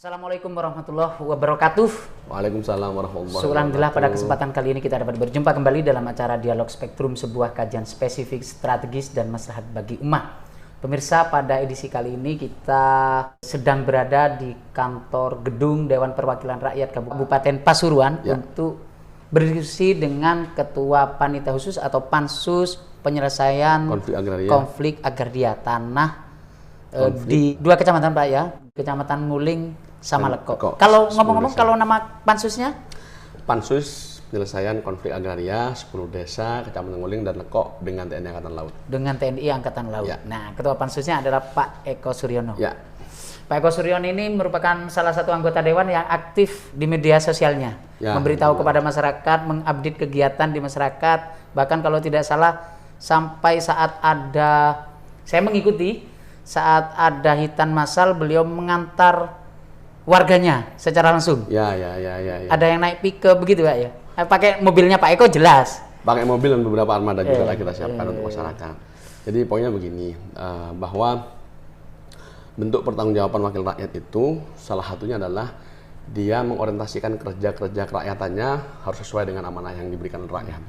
Assalamualaikum warahmatullahi wabarakatuh. Waalaikumsalam warahmatullahi Alhamdulillah pada wabarakatuh. kesempatan kali ini kita dapat berjumpa kembali dalam acara Dialog Spektrum, sebuah kajian spesifik, strategis, dan maslahat bagi umat. Pemirsa, pada edisi kali ini kita sedang berada di kantor gedung Dewan Perwakilan Rakyat Kabupaten Pasuruan untuk berdiskusi dengan Ketua Panitia Khusus atau Pansus Penyelesaian Konflik Agraria Tanah di dua kecamatan, Pak, ya, Kecamatan Nguling sama Lekok. Kalau ngomong-ngomong, kalau nama pansusnya? Pansus Penyelesaian Konflik Agraria 10 Desa, Kecamatan Nguling dan Lekok dengan TNI Angkatan Laut. Dengan TNI Angkatan Laut. Ya. Nah, Ketua Pansusnya adalah Pak Eko Suryono. Ya. Pak Eko Suryono ini merupakan salah satu anggota Dewan yang aktif di media sosialnya. Ya, memberitahu kepada masyarakat, mengupdate kegiatan di masyarakat. Bahkan kalau tidak salah, sampai saat ada, saya mengikuti, saat ada hitan massal, beliau mengantar warganya secara langsung. Ya. Ada yang naik pickup begitu, Pak, ya? Pakai mobilnya Pak Eko jelas. Pakai mobil dan beberapa armada juga lah kita siapkan untuk masyarakat. Jadi poinnya begini, bahwa bentuk pertanggungjawaban wakil rakyat itu salah satunya adalah dia mengorientasikan kerja-kerja kerakyatannya harus sesuai dengan amanah yang diberikan oleh rakyat.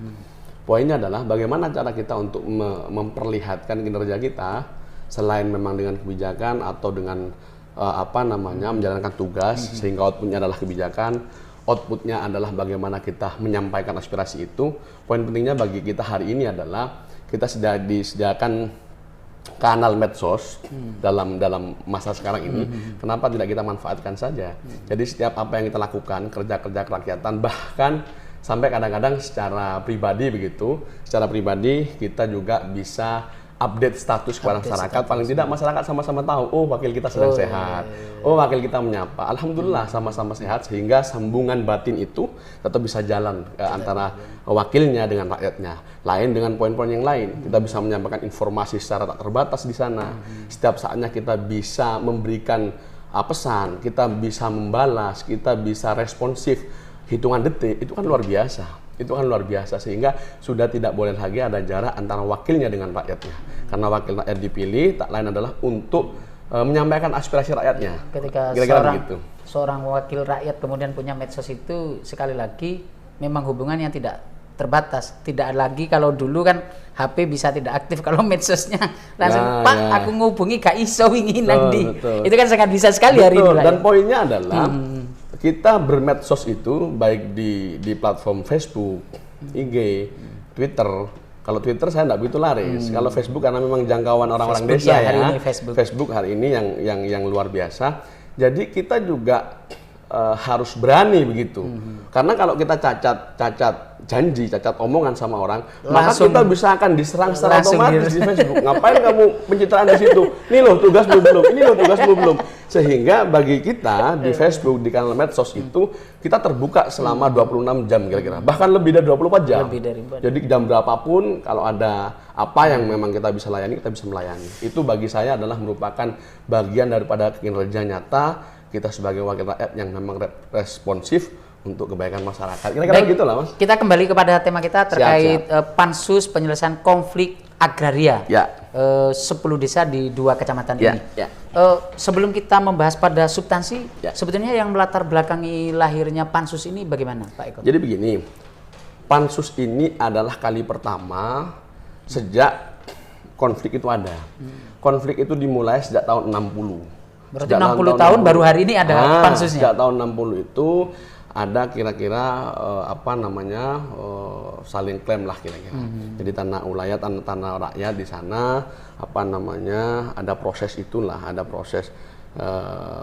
Poinnya adalah bagaimana cara kita untuk memperlihatkan kinerja kita selain memang dengan kebijakan atau dengan menjalankan tugas sehingga outputnya adalah kebijakan, outputnya adalah bagaimana kita menyampaikan aspirasi itu. Poin pentingnya bagi kita hari ini adalah kita sudah disediakan kanal medsos dalam masa sekarang ini. Kenapa tidak kita manfaatkan saja? Jadi setiap apa yang kita lakukan, kerja-kerja kerakyatan, bahkan sampai kadang-kadang secara pribadi begitu, secara pribadi kita juga bisa update status kepada masyarakat. Paling tidak masyarakat sama-sama tahu, oh wakil kita sedang sehat, oh wakil kita menyapa. Alhamdulillah sama-sama sehat, sehingga sambungan batin itu tetap bisa jalan antara wakilnya dengan rakyatnya. Lain dengan poin-poin yang lain, kita bisa menyampaikan informasi secara tak terbatas di sana. Setiap saatnya kita bisa memberikan pesan, kita bisa membalas, kita bisa responsif. Hitungan detik itu kan luar biasa. Itu kan luar biasa, sehingga sudah tidak boleh lagi ada jarak antara wakilnya dengan rakyatnya. Karena wakil rakyat dipilih tak lain adalah untuk menyampaikan aspirasi rakyatnya. Ketika seorang wakil rakyat kemudian punya medsos itu, sekali lagi memang hubungan yang tidak terbatas. Tidak lagi kalau dulu kan HP bisa tidak aktif, kalau medsosnya langsung Pak aku ngubungi gak iso wingi nanti. Itu kan sangat bisa sekali hari ini. Dan poinnya adalah kita bermedsos itu baik di platform Facebook, IG, Twitter. Kalau Twitter saya tidak begitu laris. Kalau Facebook karena memang jangkauan orang-orang desa ya. Facebook hari ini yang luar biasa. Jadi kita juga harus berani begitu. Karena kalau kita cacat janji, cacat omongan sama orang, langsung, maka kita bisa akan diserang secara otomatis di Facebook. Ngapain kamu pencitraan di situ? Ini loh tugasmu belum, ini loh tugasmu belum. Sehingga bagi kita di Facebook, di kanal medsos itu kita terbuka selama 26 jam kira-kira. Bahkan lebih dari 24 jam. Jadi jam berapapun kalau ada apa yang memang kita bisa layani, kita bisa melayani. Itu bagi saya adalah merupakan bagian daripada kinerja nyata kita sebagai wakil rakyat yang memang responsif untuk kebaikan masyarakat. Kira-kira gitu lah, Mas. Kita kembali kepada tema kita terkait Pansus Penyelesaian Konflik Agraria. 10 desa di 2 kecamatan ini. Sebelum kita membahas pada substansi, sebetulnya yang melatar belakangi lahirnya Pansus ini bagaimana, Pak Eko? Jadi begini, Pansus ini adalah kali pertama sejak konflik itu ada. Konflik itu dimulai sejak tahun 60. Berarti 60 tahun baru hari ini ada pansusnya. Sejak tahun 60 itu ada kira-kira saling klaim lah kira-kira. Jadi tanah ulayat, tanah rakyat di sana ada proses itulah, ada proses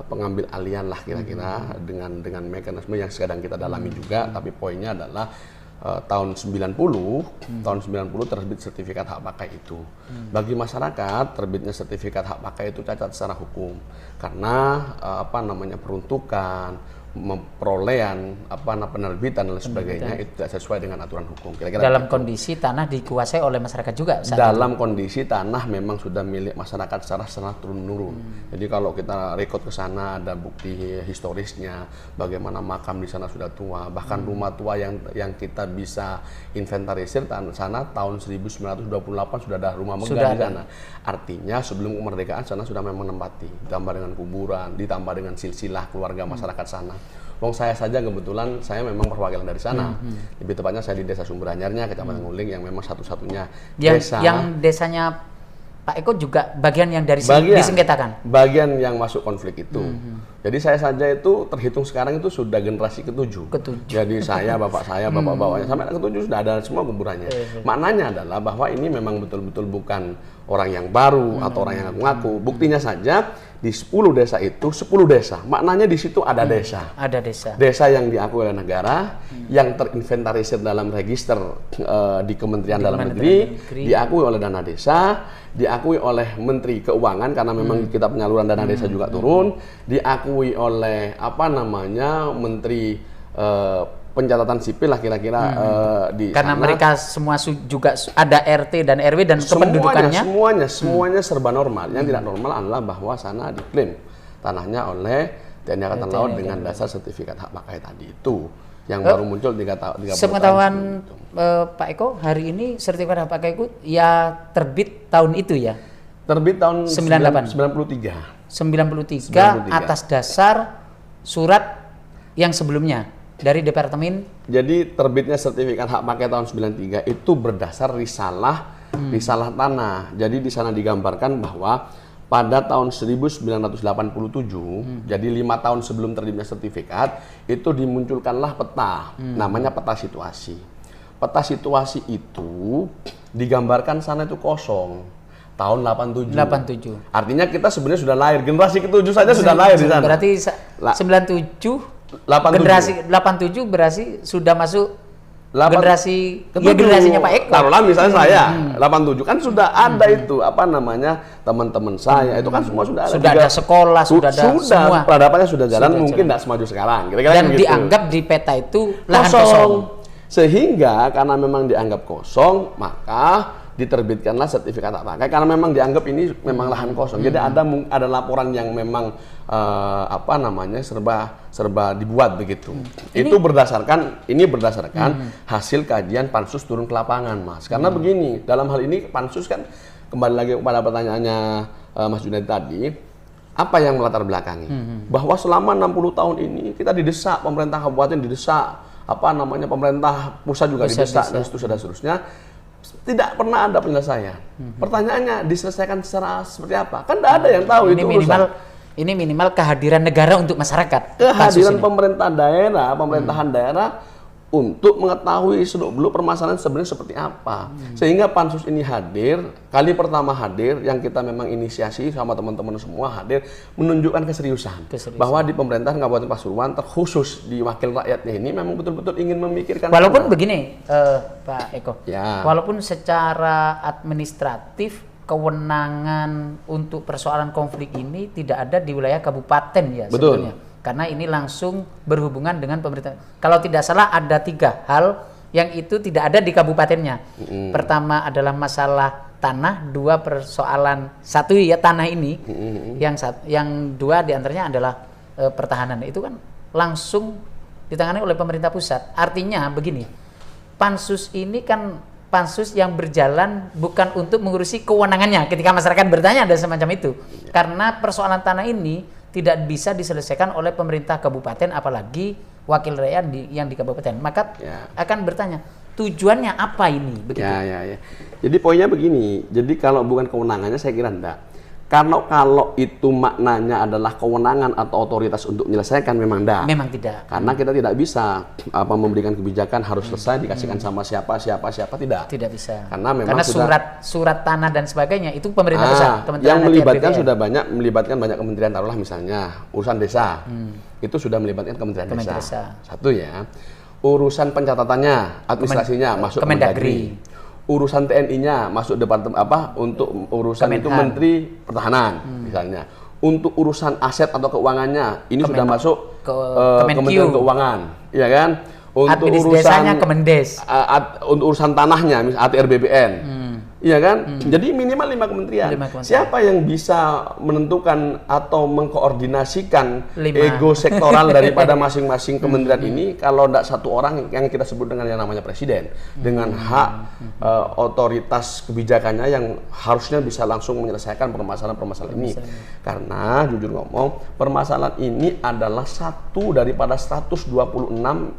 pengambil alihan lah kira-kira dengan mekanisme yang sedang kita dalami juga. Tapi poinnya adalah tahun 90 terbit sertifikat hak pakai itu. Bagi masyarakat terbitnya sertifikat hak pakai itu cacat secara hukum karena peruntukan, perolehan penerbitan dan sebagainya itu tidak sesuai dengan aturan hukum. Kira-kira dalam gitu. kondisi tanah dikuasai oleh masyarakat juga saat Dalam kondisi tanah memang sudah milik masyarakat secara turun-menurun. Jadi kalau kita rekod ke sana ada bukti historisnya, bagaimana makam di sana sudah tua, bahkan rumah tua yang kita bisa inventarisir sana tahun 1928 sudah ada rumah megah di sana. Artinya sebelum kemerdekaan sana sudah memang menempati, ditambah dengan kuburan, ditambah dengan silsilah keluarga masyarakat sana. Wong saya saja kebetulan saya memang perwakilan dari sana. Lebih tepatnya saya di Desa Sumber Anyarnya, Kecamatan Nguling yang memang satu-satunya desa. Yang desanya Pak Eko juga bagian yang dari disengketakan. Bagian yang masuk konflik itu. Jadi saya saja itu terhitung sekarang itu sudah generasi ke-7. Jadi saya, bapak saya, bapak-bapaknya sampai ke-7 sudah ada semua kuburannya. Maknanya adalah bahwa ini memang betul-betul bukan orang yang baru atau orang yang ngaku-ngaku. Buktinya saja di 10 desa itu 10 desa. Maknanya di situ ada desa. Ada desa. Desa yang diakui oleh negara, yang terinventarisir dalam register di Kementerian Dalam Negeri, diakui oleh dana desa, diakui oleh Menteri Keuangan karena memang kita penyaluran dana desa juga turun, diakui oleh Menteri pencatatan sipil lah kira-kira di karena sana. Mereka semua juga ada RT dan RW dan kependudukannya semuanya serba normal. Yang tidak normal adalah bahwa sana diklaim tanahnya oleh TNI Angkatan Laut dengan dasar sertifikat hak pakai tadi itu yang baru muncul 3 tahun. Sepengetahuan Pak Eko, hari ini sertifikat hak pakai itu ya terbit tahun itu ya? Terbit tahun 93 atas dasar surat yang sebelumnya dari departemen. Jadi terbitnya sertifikat hak pakai tahun 93 itu berdasar risalah tanah. Jadi di sana digambarkan bahwa pada tahun 1987, jadi 5 tahun sebelum terbitnya sertifikat, itu dimunculkanlah peta, namanya peta situasi. Peta situasi itu digambarkan sana itu kosong. Tahun 87. Artinya kita sebenarnya sudah lahir, generasi ke-7 saja sudah lahir di sana. Berarti 87 generasi 87 berarti sudah masuk generasinya Pak Eko. Taruhlah misalnya saya 87 kan sudah ada itu teman-teman saya itu kan semua sudah ada. Sudah ada sekolah, sudah ada semua. Peradabannya sudah jalan, mungkin tidak semaju sekarang. Kira-kira dan begitu. Dianggap di peta itu lahan kosong. Sehingga karena memang dianggap kosong, maka diterbitkanlah sertifikat hak pakai karena memang dianggap ini memang lahan kosong. Jadi ada laporan yang memang serba dibuat begitu. Itu berdasarkan hasil kajian Pansus turun ke lapangan, Mas. Karena begini, dalam hal ini Pansus kan kembali lagi kepada pertanyaannya Mas Junaidi tadi, apa yang melatar belakangi? Bahwa selama 60 tahun ini kita didesak, pemerintah kabupaten didesak, pemerintah pusat juga didesak dan seterusnya. Tidak pernah ada penyelesaian. Pertanyaannya diselesaikan secara seperti apa? Kan tidak ada yang tahu itu Ini minimal kehadiran negara untuk masyarakat. Kehadiran pemerintahan daerah untuk mengetahui seluk-beluk permasalahan sebenarnya seperti apa. Sehingga Pansus ini hadir, kali pertama hadir, yang kita memang inisiasi sama teman-teman semua hadir, menunjukkan keseriusan. Bahwa di pemerintahan Kabupaten Pasuruan, terkhusus di wakil rakyatnya ini, memang betul-betul ingin memikirkan. Walaupun begini, Pak Eko, ya. Walaupun secara administratif, kewenangan untuk persoalan konflik ini tidak ada di wilayah kabupaten ya. Betul. Sebetulnya. Karena ini langsung berhubungan dengan pemerintah. Kalau tidak salah ada 3 hal yang itu tidak ada di kabupatennya. Pertama adalah masalah tanah, 2 persoalan, 1 ya tanah ini, yang 2 diantaranya adalah pertahanan. Itu kan langsung ditangani oleh pemerintah pusat. Artinya begini, Pansus ini kan Pansus yang berjalan bukan untuk mengurusi kewenangannya ketika masyarakat bertanya ada semacam itu. Karena persoalan tanah ini tidak bisa diselesaikan oleh pemerintah kabupaten, apalagi wakil rakyat yang di kabupaten. Maka akan bertanya, tujuannya apa ini? Begitu. Ya. Jadi poinnya begini, jadi kalau bukan kewenangannya saya kira enggak. Kalau itu maknanya adalah kewenangan atau otoritas untuk menyelesaikan, memang enggak. Memang tidak. Karena kita tidak bisa memberikan kebijakan harus selesai dikasihkan sama siapa tidak. Tidak bisa. Karena memang surat tanah dan sebagainya itu pemerintah pusat. Yang melibatkan sudah melibatkan banyak kementerian, taruhlah misalnya urusan desa. Itu sudah melibatkan kementerian desa. Satu ya. Urusan pencatatannya, administrasinya masuk Kemendagri. Urusan TNI-nya masuk departemen untuk urusan Kemenhan. Itu Menteri Pertahanan misalnya. untuk urusan aset atau keuangannya ini sudah masuk ke Kemenkeu. Kementerian Keuangan, ya kan? Untuk Administrasinya Kemendes. untuk urusan tanahnya, misalnya ATR BBN. Iya kan? Jadi minimal 5 kementerian. Siapa yang bisa menentukan atau mengkoordinasikan ego sektoral daripada masing-masing kementerian ini kalau tidak satu orang yang kita sebut dengan yang namanya presiden dengan hak otoritas kebijakannya yang harusnya bisa langsung menyelesaikan permasalahan-permasalahan ini. Karena jujur ngomong, permasalahan ini adalah satu daripada 126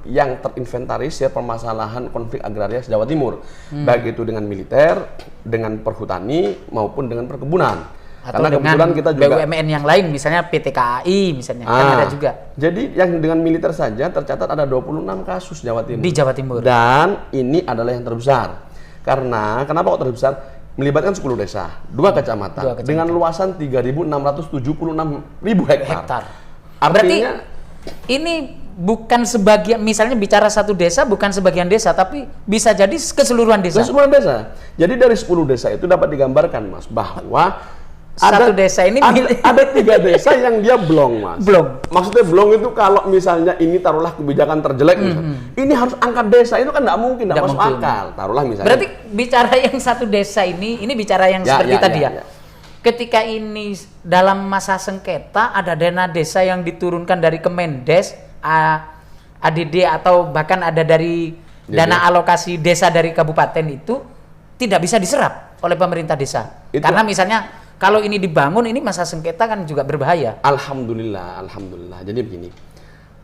yang terinventarisir permasalahan konflik agraria Jawa Timur. Baik itu dengan militer, dengan perhutani maupun dengan perkebunan. Atau karena kebetulan kita juga BUMN yang lain, misalnya PT KAI misalnya, kan ada juga. Jadi yang dengan militer saja tercatat ada 26 kasus Jawa Timur. Di Jawa Timur. Dan ini adalah yang terbesar. Karena kenapa kok terbesar? Melibatkan 10 desa, 2 kecamatan, dengan luasan 3.676.000 hektar. Artinya, berarti ini bukan sebagian, misalnya bicara satu desa bukan sebagian desa, tapi bisa jadi keseluruhan desa. Keseluruhan desa. Jadi dari 10 desa itu dapat digambarkan, Mas, bahwa satu desa ini ada 3 desa yang dia blong, Mas. Blong. Maksudnya blong itu kalau misalnya ini taruhlah kebijakan terjelek, misalnya, ini harus angkat desa, itu kan nggak mungkin, nggak masuk akal. Taruhlah misalnya. Berarti bicara yang satu desa ini bicara yang seperti tadi ya. Ketika ini dalam masa sengketa ada dana desa yang diturunkan dari Kemendes, ADD atau bahkan ada dari dana alokasi desa dari kabupaten itu tidak bisa diserap oleh pemerintah desa. Karena misalnya kalau ini dibangun, ini masa sengketa kan juga berbahaya. Alhamdulillah. Jadi begini,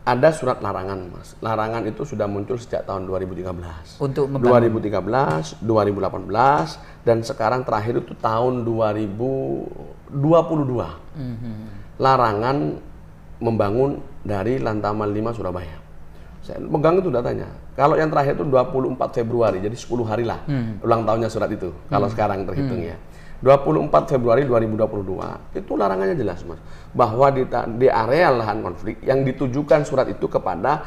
ada surat larangan, Mas. Larangan itu sudah muncul sejak tahun 2013. Untuk membangun. 2013, 2018, dan sekarang terakhir itu tahun 2022. Larangan membangun dari Lantaman 5 Surabaya. Saya pegang itu datanya. Kalau yang terakhir itu 24 Februari, jadi 10 hari lah ulang tahunnya surat itu. Kalau sekarang terhitung ya. 24 Februari 2022, itu larangannya jelas, Mas. Bahwa di area lahan konflik yang ditujukan surat itu kepada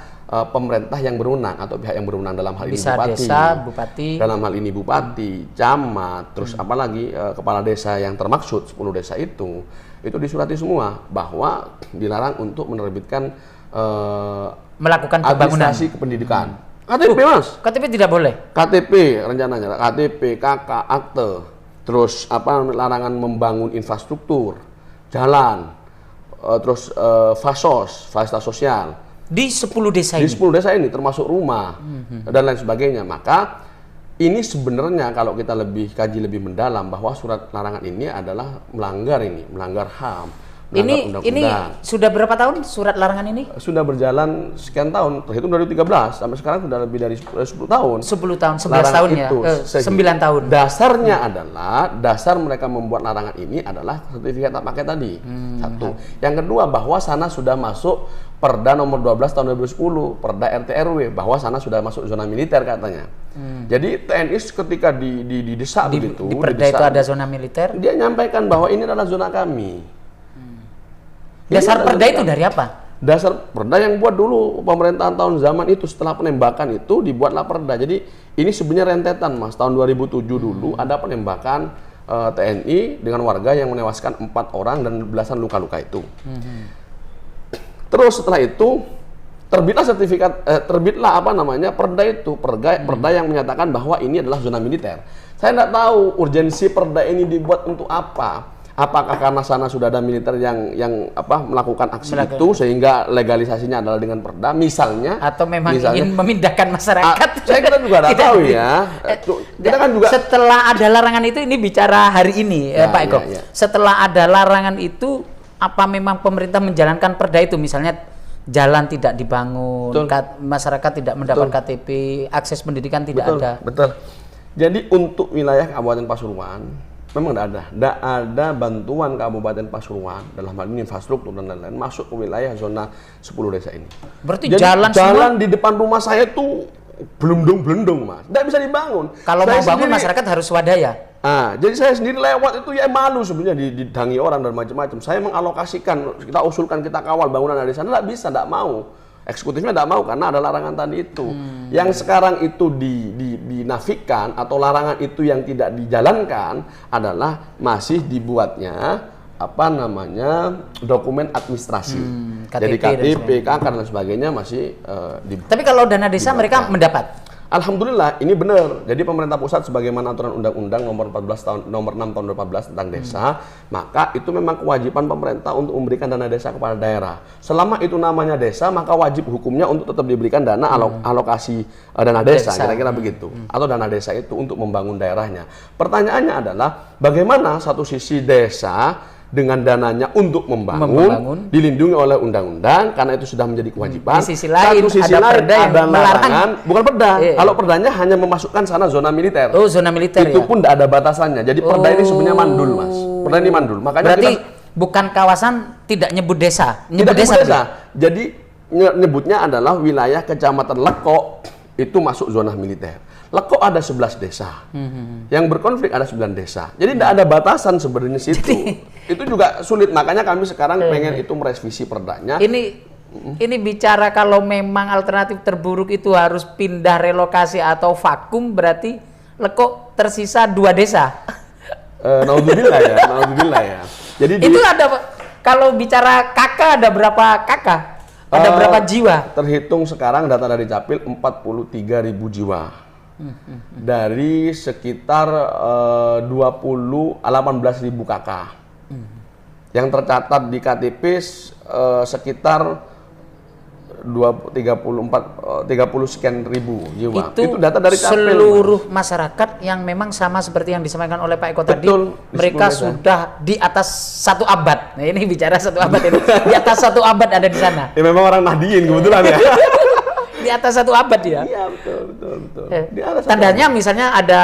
pemerintah yang berwenang atau pihak yang berwenang, dalam hal ini bupati. Dalam hal ini bupati, camat, terus apalagi kepala desa yang termaksud 10 desa itu disurati semua bahwa dilarang untuk menerbitkan melakukan pembangunan administrasi kependidikan. KTP, Mas. KTP tidak boleh. KTP rencananya, KTP, KK, akte. Terus larangan membangun infrastruktur, jalan, terus fasilitas sosial di 10 desa ini. Di 10 desa ini termasuk rumah dan lain sebagainya. Maka ini sebenarnya kalau kita kaji lebih mendalam bahwa surat larangan ini adalah melanggar HAM. Ini sudah berapa tahun surat larangan ini? Sudah berjalan sekian tahun, terhitung dari 2013 sampai sekarang sudah lebih dari 10 tahun. 10 tahun, 11 tahun ya. 9 tahun. Dasarnya adalah, dasar mereka membuat larangan ini adalah sertifikat tak pakai tadi. Satu. Yang kedua, bahwa sana sudah masuk Perda nomor 12 tahun 2010, Perda RT RW, bahwa sana sudah masuk zona militer katanya. Jadi TNI ketika didesak begitu, di Perda itu ada zona militer, dia nyampaikan bahwa ini adalah zona kami. Dasar Perda itu dari apa? Dasar Perda yang buat dulu pemerintahan tahun zaman itu, setelah penembakan itu dibuatlah Perda. Jadi ini sebenarnya rentetan, Mas. Tahun 2007 dulu ada penembakan TNI dengan warga yang menewaskan 4 orang dan belasan luka-luka itu. Terus setelah itu terbitlah Perda itu, Perda yang menyatakan bahwa ini adalah zona militer. Saya tidak tahu urgensi Perda ini dibuat untuk apa. Apakah karena sana sudah ada militer yang melakukan aksi itu sehingga legalisasinya adalah dengan Perda misalnya, atau memang ingin memindahkan masyarakat? Saya kira juga tidak tahu ya. Kita kan juga setelah ada larangan itu, ini bicara hari ini Pak Eko. Setelah ada larangan itu, apa memang pemerintah menjalankan Perda itu, misalnya jalan tidak dibangun, masyarakat tidak mendapat KTP, akses pendidikan tidak ada. Betul. Jadi untuk wilayah Kabupaten Pasuruan memang tidak ada bantuan Kabupaten Pasuruan dalam hal ini infrastruktur dan lain-lain masuk ke wilayah zona 10 desa ini. Berarti jadi, jalan di depan rumah saya tuh belendung, Mas. Tidak bisa dibangun. Kalau mau bangun masyarakat harus swadaya. Jadi saya sendiri lewat itu ya malu sebenarnya didangi orang dan macam-macam. Saya mengalokasikan, kita usulkan, kita kawal bangunan dari sana, tidak bisa, tidak mau. Eksekutifnya tidak mau karena ada larangan tadi itu. Yang sekarang itu dinafikan atau larangan itu yang tidak dijalankan adalah masih dibuatnya dokumen administrasi. Jadi KTP dan KTP, KK dan sebagainya masih Tapi kalau dana desa mereka mendapat. Alhamdulillah ini benar. Jadi pemerintah pusat sebagaimana aturan undang-undang nomor 6 tahun 2014 tentang desa, maka itu memang kewajiban pemerintah untuk memberikan dana desa kepada daerah. Selama itu namanya desa, maka wajib hukumnya untuk tetap diberikan dana alokasi dana desa, kira-kira begitu. Atau dana desa itu untuk membangun daerahnya. Pertanyaannya adalah bagaimana satu sisi desa dengan dananya untuk membangun, dilindungi oleh undang-undang karena itu sudah menjadi kewajiban. Di sisi lain, satu sisi ada lain ada larangan, bukan perda. Kalau perdanya hanya memasukkan sana zona militer. Oh, zona militer itu pun tidak ada batasannya. Jadi perda ini sebenarnya mandul, Mas. Perda ini mandul. Makanya berarti bukan kawasan tidak nyebut desa, nyebut desa. Jadi nyebutnya adalah wilayah Kecamatan Leko itu masuk zona militer. Leko ada 11 desa, yang berkonflik ada 9 desa. Jadi tidak ada batasan sebenarnya situ. Itu juga sulit, makanya kami sekarang pengen itu merevisi perdanya. Ini bicara kalau memang alternatif terburuk itu harus pindah relokasi atau vakum, berarti Leko tersisa 2 desa. Naudzubillah ya. Jadi itu ada, kalau bicara kakak ada berapa kakak? Ada berapa jiwa? Terhitung sekarang data dari Capil 43.000 jiwa. Dari sekitar 18.000 kakak. Yang tercatat di KTP sekitar 30 sekian ribu jiwa. Itu data dari Capil. Seluruh masyarakat yang memang sama seperti yang disampaikan oleh Pak Eko tadi, mereka sudah di atas 1 abad. Nah, ini bicara 1 abad ini. Di atas 1 abad ada di sana. Ya memang orang Nahdien kebetulan ya. Di atas 1 abad ya. Iya, betul. Tandanya misalnya ada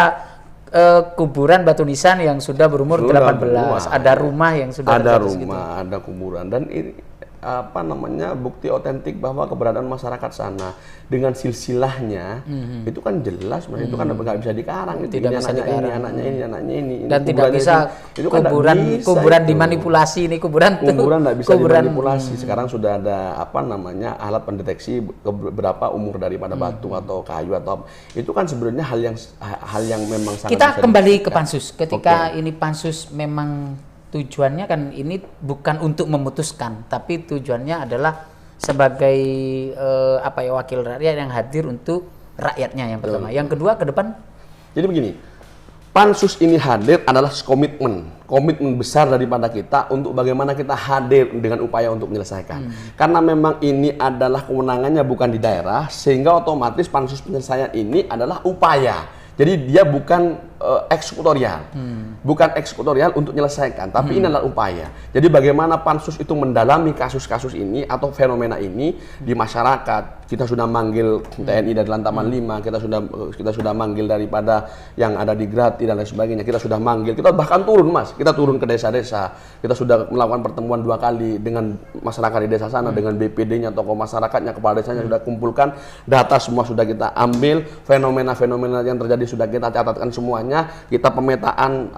kuburan batu nisan yang sudah berumur 18, ada rumah yang sudah ada kuburan, dan ini bukti otentik bahwa keberadaan masyarakat sana dengan silsilahnya itu kan jelas, Mas. Itu kan nggak bisa dikarang. Itu tidak ini bisa dikarang. anaknya ini. Dan tidak bisa kuburan dimanipulasi, ini kuburan nggak bisa dimanipulasi. Sekarang sudah ada alat pendeteksi berapa umur daripada batu atau kayu atau itu kan sebenarnya hal yang memang sangat. Kita kembali ke pansus. Ketika ini pansus memang tujuannya kan ini bukan untuk memutuskan, tapi tujuannya adalah sebagai wakil rakyat yang hadir untuk rakyatnya yang pertama. Yang kedua ke depan. Jadi begini, pansus ini hadir adalah komitmen besar daripada kita untuk bagaimana kita hadir dengan upaya untuk menyelesaikan. Karena memang ini adalah kewenangannya bukan di daerah, sehingga otomatis pansus penyelesaian ini adalah upaya. Jadi dia bukan eksekutorial, bukan eksekutorial untuk menyelesaikan, tapi ini adalah upaya. Jadi bagaimana pansus itu mendalami kasus-kasus ini atau fenomena ini di masyarakat. Kita sudah manggil TNI dari Lantaman 5, kita sudah manggil daripada yang ada di Grati dan lain sebagainya. Kita sudah manggil, kita bahkan turun, Mas. Kita turun ke desa-desa. Kita sudah melakukan pertemuan 2 kali dengan masyarakat di desa sana, dengan BPD-nya, tokoh masyarakatnya, kepala desanya sudah kumpulkan, data semua sudah kita ambil, fenomena-fenomena yang terjadi sudah kita catatkan semuanya, kita pemetaan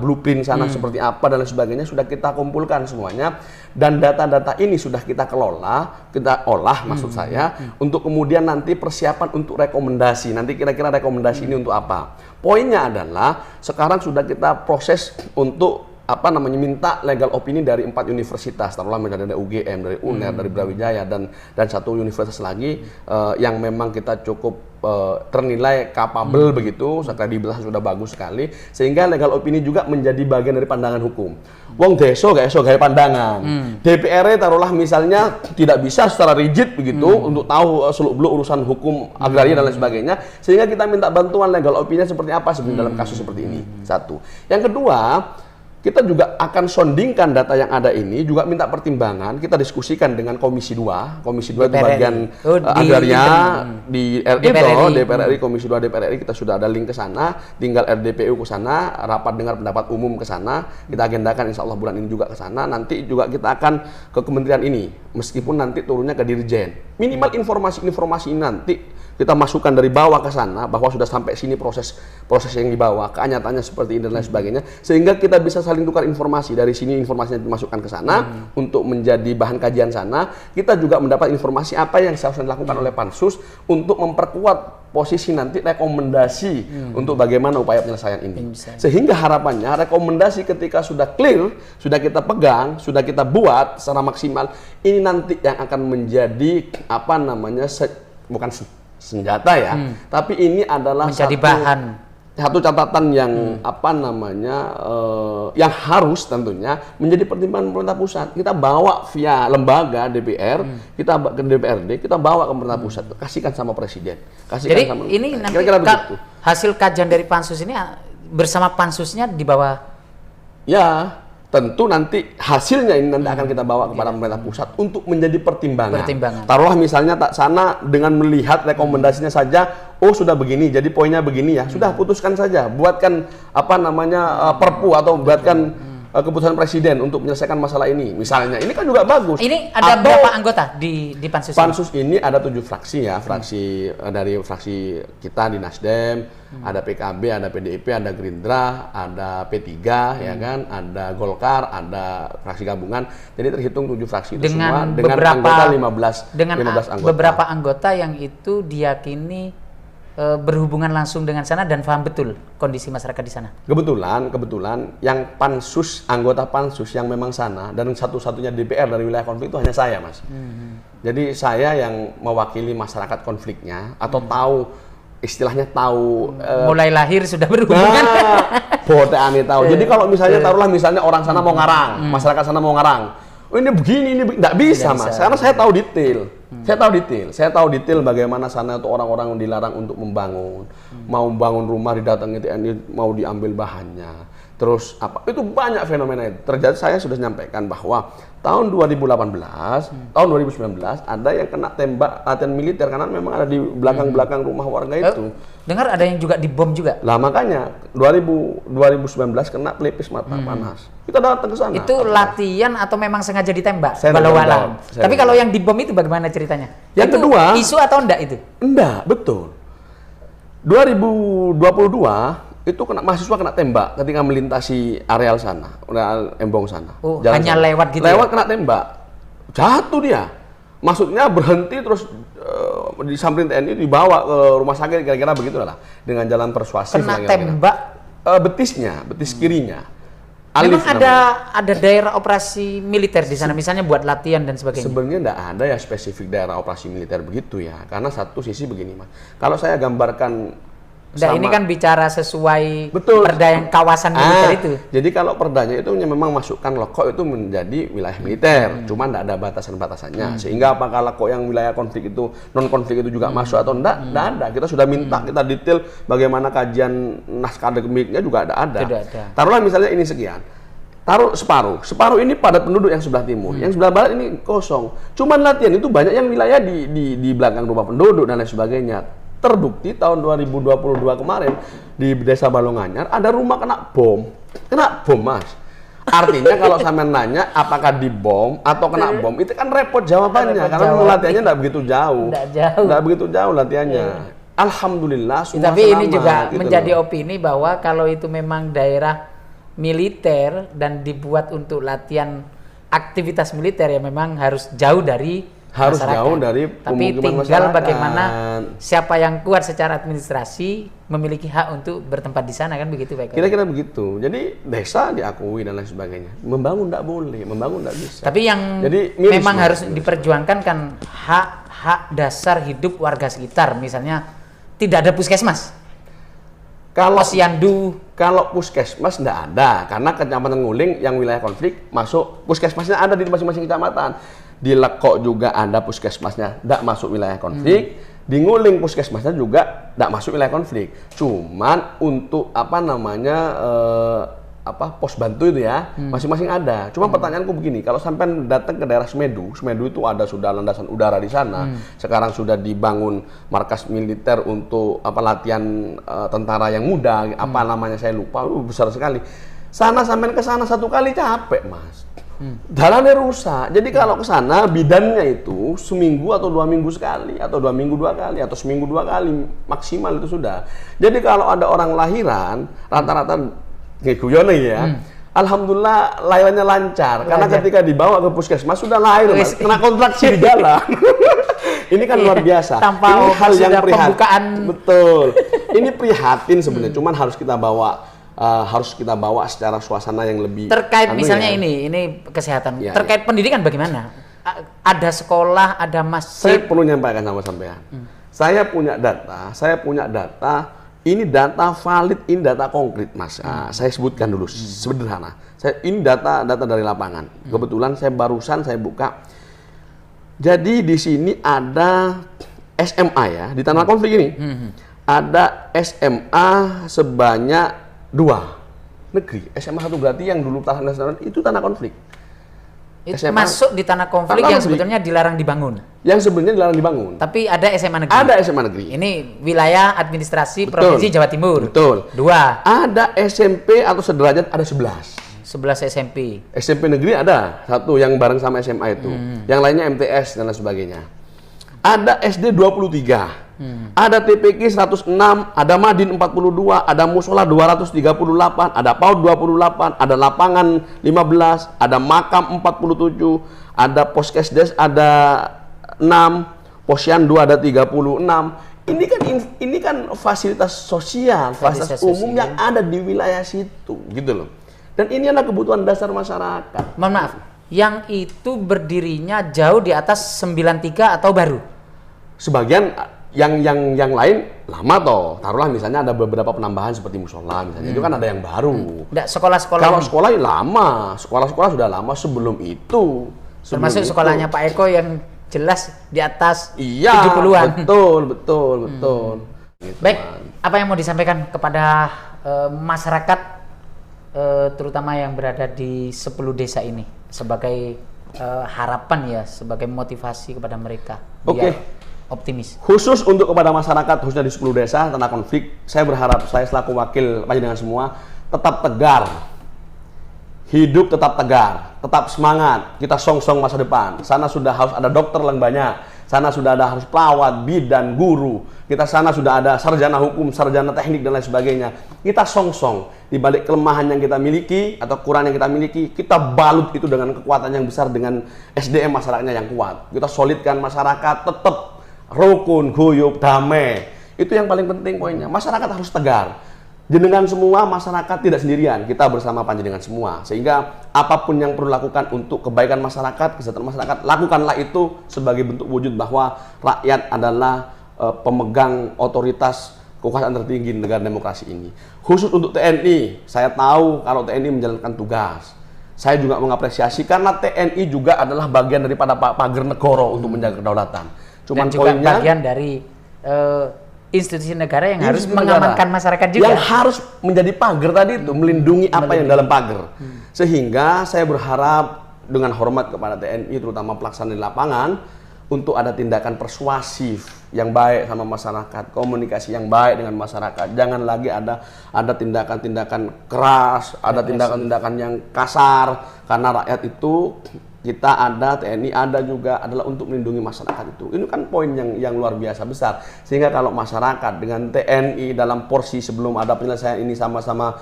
blueprint sana seperti apa dan lain sebagainya sudah kita kumpulkan semuanya, dan data-data ini sudah kita kelola, kita olah maksud saya, untuk kemudian nanti persiapan untuk rekomendasi. Nanti kira-kira rekomendasi ini untuk apa? Poinnya adalah sekarang sudah kita proses untuk minta legal opini dari 4 universitas, taruhlah dari UGM, dari UNER, dari Brawijaya dan 1 universitas lagi yang memang kita cukup ternilai capable begitu, kredibilitas sudah bagus sekali, sehingga legal opini juga menjadi bagian dari pandangan hukum. Wong deso gak gaya pandangan. DPR taruhlah misalnya tidak bisa secara rigid begitu untuk tahu seluk-beluk urusan hukum agraria dan lain sebagainya, sehingga kita minta bantuan legal opini seperti apa sebenarnya dalam kasus seperti ini. Satu. Yang kedua, kita juga akan sondingkan data yang ada ini, juga minta pertimbangan, kita diskusikan dengan Komisi 2. Komisi 2 itu bagian agraria di DPR RI, Komisi 2 DPR RI, kita sudah ada link ke sana, tinggal RDPU ke sana, rapat dengar pendapat umum ke sana, kita agendakan insya Allah bulan ini juga ke sana. Nanti juga kita akan ke kementerian ini, meskipun nanti turunnya ke Dirjen. Minimal informasi-informasi ini nanti kita masukkan dari bawah ke sana, bahwa sudah sampai sini proses yang di bawah, kenyataannya seperti ini dan lain sebagainya, sehingga kita bisa saling tukar informasi. Dari sini informasinya dimasukkan ke sana untuk menjadi bahan kajian sana. Kita juga mendapat informasi apa yang seharusnya dilakukan oleh pansus untuk memperkuat posisi nanti rekomendasi untuk bagaimana upaya penyelesaian ini. Sehingga harapannya rekomendasi ketika sudah clear, sudah kita pegang, sudah kita buat secara maksimal, ini nanti yang akan menjadi apa namanya bukan senjata ya, tapi ini adalah menjadi bahan. Satu catatan yang apa namanya yang harus tentunya menjadi pertimbangan pemerintah pusat. Kita bawa via lembaga DPR, kita ke DPRD, kita bawa ke pemerintah pusat, kasihkan sama presiden. Kasihkan. Jadi sama, ini nanti begitu. Hasil kajian dari pansus ini bersama pansusnya di bawah. Ya, tentu nanti hasilnya ini nanti akan kita bawa kepada pemerintah pusat untuk menjadi pertimbangan. Taruhlah misalnya tak sana dengan melihat rekomendasinya saja, oh sudah begini, jadi poinnya begini ya, sudah putuskan saja, buatkan apa namanya perpu atau buatkan keputusan presiden untuk menyelesaikan masalah ini. Misalnya, ini kan juga bagus. Ini ada berapa anggota di pansus? Pansus ini ada 7 fraksi ya, fraksi dari fraksi kita di Nasdem. Ada PKB, ada PDIP, ada Gerindra, ada P3, ya kan, ada Golkar, ada fraksi gabungan. Jadi terhitung 7 fraksi itu semua dengan anggota 15 anggota. Beberapa anggota yang itu diyakini berhubungan langsung dengan sana dan paham betul kondisi masyarakat di sana. Kebetulan yang pansus, anggota pansus yang memang sana dan satu-satunya DPR dari wilayah konflik itu hanya saya, Mas. Jadi saya yang mewakili masyarakat konfliknya atau tahu istilahnya tahu mulai lahir sudah berhubungan. Bodoh aneh tahu. Jadi kalau misalnya taruhlah misalnya orang sana mau ngarang, masyarakat sana mau ngarang. Oh ini begini, ini enggak bisa, Mas. Karena saya tahu detail. Saya tahu detail bagaimana sana itu orang-orang dilarang untuk membangun. Mau bangun rumah didatangi TNI, mau diambil bahannya. Terus apa? Itu banyak fenomena itu. Terjadi, saya sudah menyampaikan bahwa tahun 2018, tahun 2019 ada yang kena tembak latihan militer karena memang ada di belakang-belakang rumah warga itu. Dengar ada yang juga dibom juga. Lah makanya 2019 kena pelipis mata panas. Kita datang ke sana. Itu latihan atau memang sengaja ditembak? Walau-walau. Tapi kalau yang dibom itu bagaimana ceritanya? Yang itu kedua, isu atau enggak itu? Enggak, betul. 2022 itu mahasiswa kena tembak ketika melintasi areal sana, areal Embong sana. Oh, hanya sana. Lewat gitu. Lewat kena tembak. Jatuh dia. Maksudnya berhenti terus disamperin TNI dibawa ke rumah sakit kira-kira begitulah dengan jalan persuasif. Kena tembak betisnya, betis kirinya. Memang ada daerah operasi militer di sana, misalnya buat latihan dan sebagainya. Sebenarnya enggak ada ya spesifik daerah operasi militer begitu ya. Karena satu sisi begini, Mas. Kalau saya gambarkan ini kan bicara sesuai perda yang kawasan militer itu. Jadi kalau perdanya itu memang masukkan Lokok itu menjadi wilayah militer, cuma tidak ada batasan-batasannya. Sehingga apakah Lokok yang wilayah konflik itu, non-konflik itu juga masuk atau enggak ada. Kita sudah minta, kita detail bagaimana kajian naskah akademiknya juga ada. Taruhlah misalnya ini sekian. Taruh separuh ini pada penduduk yang sebelah timur, yang sebelah barat ini kosong. Cuman latihan itu banyak yang wilayah di belakang rumah penduduk dan lain sebagainya. Terbukti tahun 2022 kemarin di Desa Balonganyar ada rumah kena bom, Mas. Artinya kalau sampean nanya apakah dibom atau kena bom, itu kan repot jawabannya karena latihannya tidak begitu jauh. Tidak begitu jauh latihannya. Alhamdulillah semua tapi selamat, ini juga gitu menjadi opini bahwa kalau itu memang daerah militer dan dibuat untuk latihan aktivitas militer ya memang harus jauh dari masyarakat. Jauh dari tapi tinggal masyarakat. Bagaimana siapa yang kuat secara administrasi memiliki hak untuk bertempat di sana kan begitu Pak. Kira-kira begitu. Jadi desa diakui dan lain sebagainya. Membangun tidak boleh, membangun tidak bisa. Tapi yang memang harus diperjuangkan kan hak dasar hidup warga sekitar. Misalnya tidak ada puskesmas. Kalau posyandu, kalau puskesmas tidak ada karena Kecamatan Nguling yang wilayah konflik masuk puskesmasnya ada di masing-masing kecamatan. Di Lekok juga ada puskesmasnya, tidak masuk wilayah konflik. Di Nguling puskesmasnya juga tidak masuk wilayah konflik. Cuman untuk apa namanya pos bantu itu ya masing-masing ada. Cuma pertanyaanku begini, kalau sampai datang ke daerah Semedu itu ada sudah landasan udara di sana. Sekarang sudah dibangun markas militer untuk latihan tentara yang muda. Apa namanya saya lupa, besar sekali. Sana sampai ke sana satu kali capek, Mas. Jalannya rusak. Jadi kalau ke sana bidannya itu seminggu atau 2 minggu sekali atau 2 minggu 2 kali atau seminggu 2 kali maksimal itu sudah. Jadi kalau ada orang lahiran rata-rata ngeguyone ya. Alhamdulillah lahirannya lancar karena ketika dibawa ke puskesmas sudah lahir, Mas. Kena kontraksi di jalan. Ini kan luar biasa. Tanpa ini hal yang sudah prihatin. pembukaan. Betul. Ini prihatin sebenarnya. Cuman harus kita bawa secara suasana yang lebih terkait misalnya ini kesehatan. Terkait pendidikan bagaimana? Ada sekolah, ada masjid. Saya perlu nyampaikan sama sampean. Saya punya data. Ini data valid, ini data konkret, Mas. Saya sebutkan dulu sederhana. Ini data dari lapangan. Kebetulan saya barusan buka. Jadi di sini ada SMA ya, di tanah konflik ini. Ada SMA sebanyak 2 negeri. SMA 1 berarti yang dulu tanah nasional itu tanah konflik. Itu masuk di tanah konflik yang sebetulnya dilarang dibangun. Yang sebenarnya dilarang dibangun. Tapi ada SMA negeri. Ada SMA negeri. Ini wilayah administrasi Provinsi Jawa Timur. Betul. 2. Ada SMP atau sederajat ada 11. 11 SMP. SMP negeri ada 1 yang bareng sama SMA itu. Yang lainnya MTS dan lain sebagainya. Ada SD 23. Ada TPQ 106, ada Madin 42, ada Musola 238, ada PAUD 28, ada Lapangan 15, ada Makam 47, ada Poskesdes ada 6, Posyandu ada 36. Ini kan fasilitas sosial, fasilitas umum yang ada di wilayah situ, gitu loh. Dan ini adalah kebutuhan dasar masyarakat. Mohon maaf, yang itu berdirinya jauh di atas 93 atau baru? Sebagian yang lain lama toh. Taruhlah misalnya ada beberapa penambahan seperti musola misalnya. Itu kan ada yang baru. Sekolah-sekolah. Kalau sekolah lama, sekolah sudah lama sebelum itu. Termasuk sekolahnya Pak Eko yang jelas di atas 70-an. Betul. Gitu, baik, apa yang mau disampaikan kepada masyarakat terutama yang berada di 10 desa ini sebagai harapan ya, sebagai motivasi kepada mereka biar optimis. Khusus untuk kepada masyarakat khususnya di 10 desa tanah konflik, saya berharap saya selaku wakil panjenengan semua tetap tegar. Hidup tetap tegar, tetap semangat. Kita song-song masa depan. Sana sudah harus ada dokter yang banyak. Sana sudah ada harus perawat, bidan, guru. Kita sana sudah ada sarjana hukum, sarjana teknik dan lain sebagainya. Kita song-song di balik kelemahan yang kita miliki atau kurang yang kita miliki, kita balut itu dengan kekuatan yang besar dengan SDM masyarakatnya yang kuat. Kita solidkan masyarakat tetap rukun, guyup, damai. Itu yang paling penting poinnya. Masyarakat harus tegar. Jenengan semua masyarakat tidak sendirian. Kita bersama panjenengan semua. Sehingga apapun yang perlu lakukan untuk kebaikan masyarakat, kesejahteraan masyarakat, lakukanlah itu sebagai bentuk wujud bahwa rakyat adalah pemegang otoritas kekuasaan tertinggi negara demokrasi ini. Khusus untuk TNI, saya tahu kalau TNI menjalankan tugas. Saya juga mengapresiasi karena TNI juga adalah bagian daripada pagar negara untuk menjaga kedaulatan. Cuman dan juga poinnya bagian dari institusi negara yang harus mengamankan masyarakat juga. Yang harus menjadi pagar tadi itu, melindungi apa yang dalam pagar. Sehingga saya berharap dengan hormat kepada TNI, terutama pelaksana di lapangan, untuk ada tindakan persuasif yang baik sama masyarakat, komunikasi yang baik dengan masyarakat. Jangan lagi ada tindakan-tindakan keras, ada tindakan-tindakan yang kasar, karena rakyat itu kita ada, TNI ada juga adalah untuk melindungi masyarakat itu. Ini kan poin yang luar biasa besar. Sehingga kalau masyarakat dengan TNI dalam porsi sebelum ada penyelesaian ini sama-sama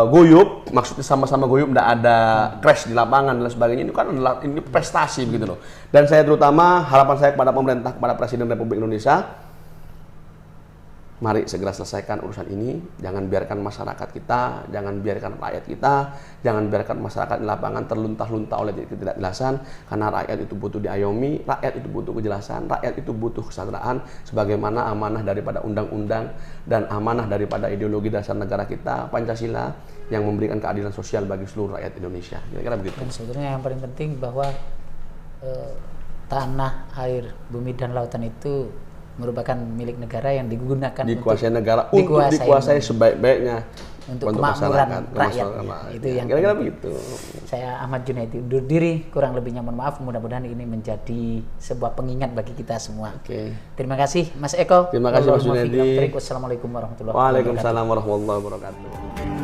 guyup, maksudnya sama-sama guyup, tidak ada crash di lapangan dan sebagainya, ini kan adalah ini prestasi begitu loh. Dan saya terutama harapan saya kepada pemerintah, kepada Presiden Republik Indonesia, mari segera selesaikan urusan ini. Jangan biarkan masyarakat kita, jangan biarkan rakyat kita, jangan biarkan masyarakat di lapangan terlunta-lunta oleh ketidakjelasan. Karena rakyat itu butuh diayomi, rakyat itu butuh kejelasan, rakyat itu butuh kesejahteraan. Sebagaimana amanah daripada undang-undang dan amanah daripada ideologi dasar negara kita, Pancasila, yang memberikan keadilan sosial bagi seluruh rakyat Indonesia. Kira-kira begitu. Dan sebetulnya yang paling penting bahwa tanah, air, bumi dan lautan itu merupakan milik negara yang digunakan dikuasai negara untuk dikuasai sebaik-baiknya untuk kemakmuran rakyat. Itu yang kira-kira begitu. Saya Ahmad Junaidi undur diri, kurang lebihnya mohon maaf. Mudah-mudahan ini menjadi sebuah pengingat bagi kita semua. Terima kasih Mas Eko. Terima kasih Mas Junaidi. Wassalamualaikum warahmatullahi wabarakatuh. Waalaikumsalam warahmatullahi wabarakatuh.